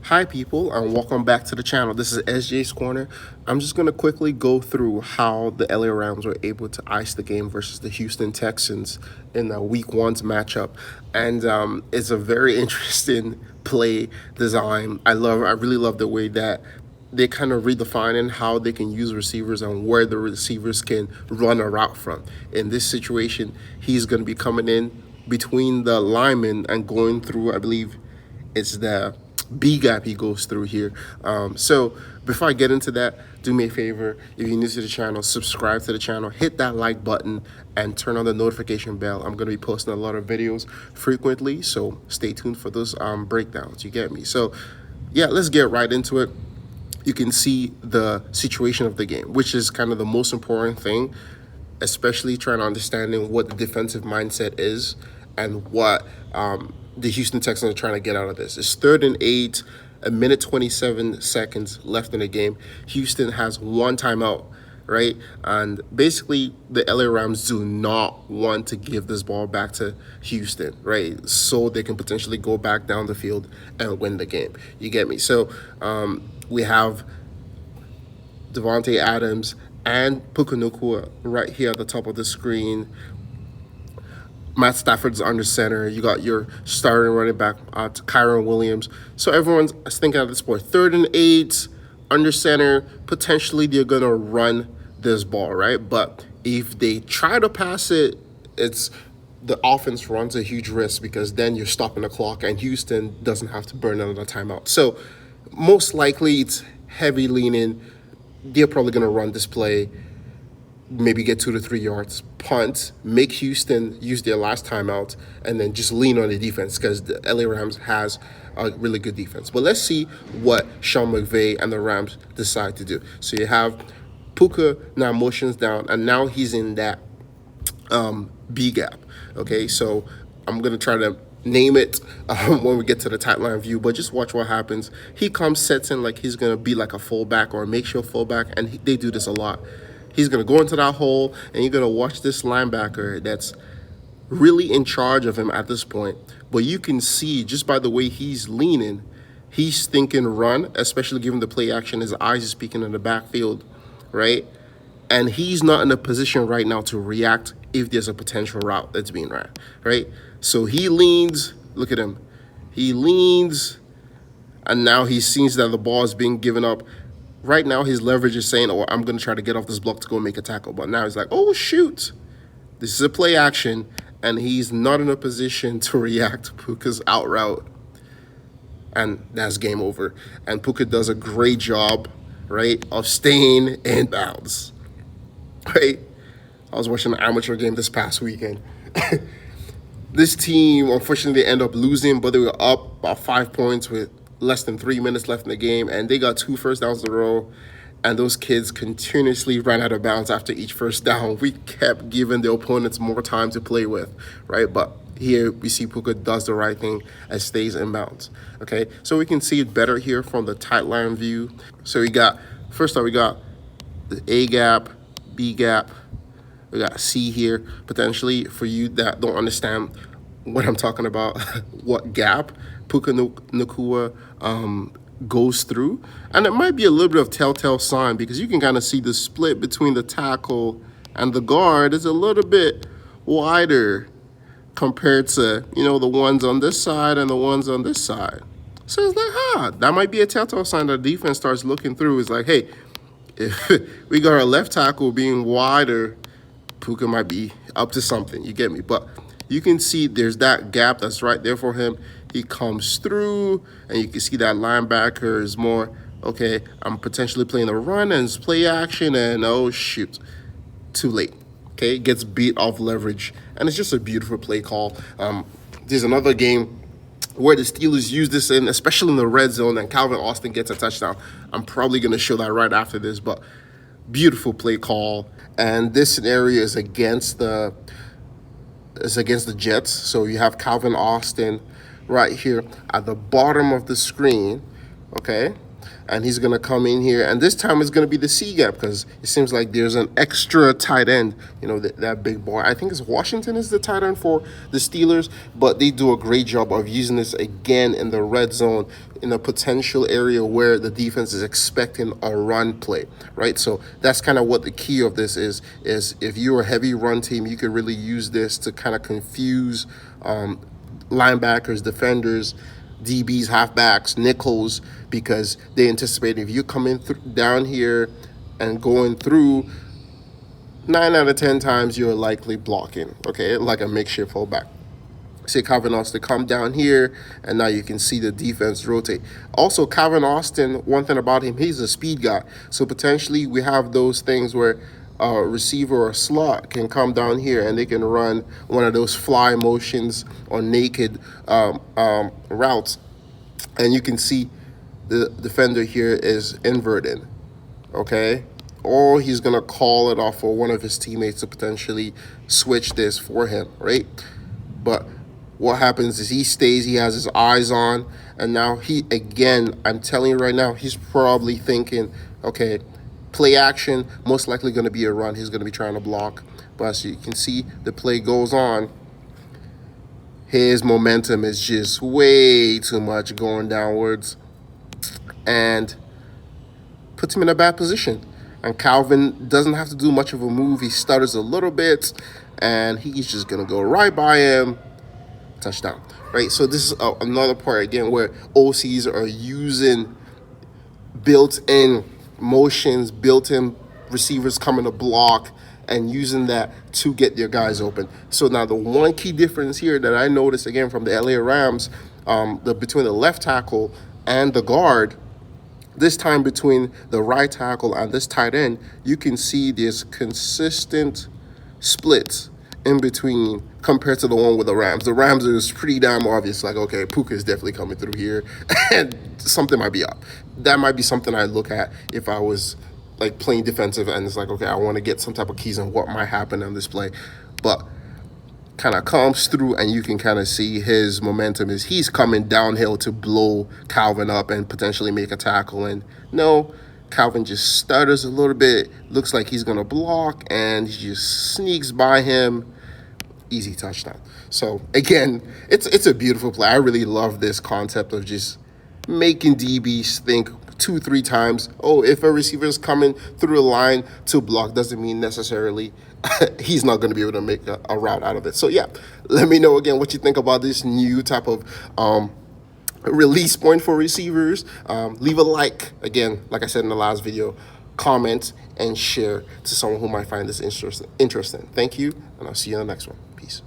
Hi people, and welcome back to the channel. This is SJ's Corner. I'm just going to quickly go through how the LA Rams were able to ice the game versus the Houston Texans in the Week 1's matchup. And it's a very interesting play design. I really love the way that they kind of redefining how they can use receivers and where the receivers can run a route from. In this situation, he's going to be coming in between the linemen and going through, I believe it's the B gap he goes through here. So before I get into that, do me a favor. If you're new to the channel, subscribe to the channel, hit that like button, and turn on the notification bell. I'm going to be posting a lot of videos frequently, so stay tuned for those breakdowns. You get me? So yeah, let's get right into it. You can see the situation of the game, which is kind of the most important thing, especially trying to understanding what the defensive mindset is and what the Houston Texans are trying to get out of this. It's 3rd and 8, a minute 27 seconds left in the game. Houston has one timeout, right? And basically, the LA Rams do not want to give this ball back to Houston, right? So they can potentially go back down the field and win the game. You get me? So we have Devontae Adams and Puka Nacua right here at the top of the screen. Matt Stafford's under center. You got your starting running back, Kyron Williams. So everyone's thinking at this point, 3rd and 8, under center. Potentially they're going to run this ball, right? But if they try to pass it, it's the offense runs a huge risk because then you're stopping the clock and Houston doesn't have to burn another timeout. So most likely it's heavy leaning. They're probably going to run this play, maybe get 2 to 3 yards, punt, make Houston use their last timeout, and then just lean on the defense because the LA Rams has a really good defense. But let's see what Sean McVay and the Rams decide to do. So you have Puka now motions down, and now he's in that B gap. Okay, so I'm going to try to name it when we get to the tight line view, but just watch what happens. He comes, sets in like he's going to be like a fullback or a makeshift fullback, and they do this a lot. He's going to go into that hole, and you're going to watch this linebacker that's really in charge of him at this point. But you can see just by the way he's leaning, he's thinking run, especially given the play action. His eyes is peeking in the backfield, right? And he's not in a position right now to react if there's a potential route that's being ran, right? So he leans, look at him. He leans, and now he sees that the ball is being given up. Right now, his leverage is saying, oh, I'm going to try to get off this block to go make a tackle. But now he's like, oh, shoot. This is a play action, and he's not in a position to react to Puka's out route. And that's game over. And Puka does a great job, right, of staying in bounds, right? I was watching an amateur game this past weekend. This team, unfortunately, they end up losing, but they were up about 5 points with less than 3 minutes left in the game, and they got 2 first downs in a row, and those kids continuously ran out of bounds after each first down. We kept giving the opponents more time to play with, right? But here we see Puka does the right thing and stays in bounds, okay? So we can see it better here from the tight line view. So first off, we got the A gap, B gap, we got C here, potentially, for you that don't understand what I'm talking about, what gap Puka Nacua goes through. And it might be a little bit of telltale sign because you can kind of see the split between the tackle and the guard is a little bit wider compared to, the ones on this side and the ones on this side. So it's like, that might be a telltale sign that the defense starts looking through. It's like, hey, if we got our left tackle being wider, Puka might be up to something. You get me? But you can see there's that gap that's right there for him. He comes through, and you can see that linebacker is more, okay, I'm potentially playing a run and it's play action, and oh, shoot, too late. Okay, gets beat off leverage, and it's just a beautiful play call. There's another game where the Steelers use this in, especially in the red zone, and Calvin Austin gets a touchdown. I'm probably going to show that right after this, but beautiful play call. And this scenario is against the Jets. So you have Calvin Austin right here at the bottom of the screen, okay? and he's going to come in here, and this time it's going to be the C gap because it seems like there's an extra tight end, that big boy. I think it's Washington is the tight end for the Steelers, but they do a great job of using this again in the red zone in a potential area where the defense is expecting a run play, right? So that's kind of what the key of this is if you're a heavy run team, you can really use this to kind of confuse linebackers, defenders, DBs, halfbacks, nickels, because they anticipate if you come in down here and going through, 9 out of 10 times you're likely blocking, okay, like a makeshift fullback. Say Calvin Austin come down here, and now you can see the defense rotate. Also, Calvin Austin, one thing about him, he's a speed guy. So potentially we have those things where a receiver or a slot can come down here and they can run one of those fly motions or naked routes. And you can see the defender here is inverted, okay? Or he's going to call it off for one of his teammates to potentially switch this for him, right? But what happens is he stays, he has his eyes on, and now I'm telling you right now, he's probably thinking, okay, play action, most likely going to be a run. He's going to be trying to block. But as you can see, the play goes on. His momentum is just way too much going downwards and puts him in a bad position. And Calvin doesn't have to do much of a move. He stutters a little bit, and he's just going to go right by him. Touchdown, right? So this is another part, again, where OCs are using built-in motions, built-in receivers coming to block, and using that to get their guys open. So now the one key difference here that I noticed, again, from the LA Rams, between the left tackle and the guard, this time between the right tackle and this tight end, you can see there's consistent splits in between compared to the one with the Rams. The Rams is pretty damn obvious, like, okay, Puka is definitely coming through here, and something might be up. That might be something I look at if I was like playing defensive, and it's like, okay, I want to get some type of keys on what might happen on this play. But kind of comes through, and you can kind of see his momentum is he's coming downhill to blow Calvin up and potentially make a tackle. And no, Calvin just stutters a little bit, looks like he's going to block, and he just sneaks by him. Easy touchdown. So again, it's a beautiful play. I really love this concept of just making DBs think 2-3 times. Oh, if a receiver is coming through the line to block, doesn't mean necessarily he's not going to be able to make a route out of it. So yeah, let me know again what you think about this new type of release point for receivers. Leave a like, again, like I said in the last video, comment and share to someone who might find this interesting. Thank you, and I'll see you in the next one. Peace.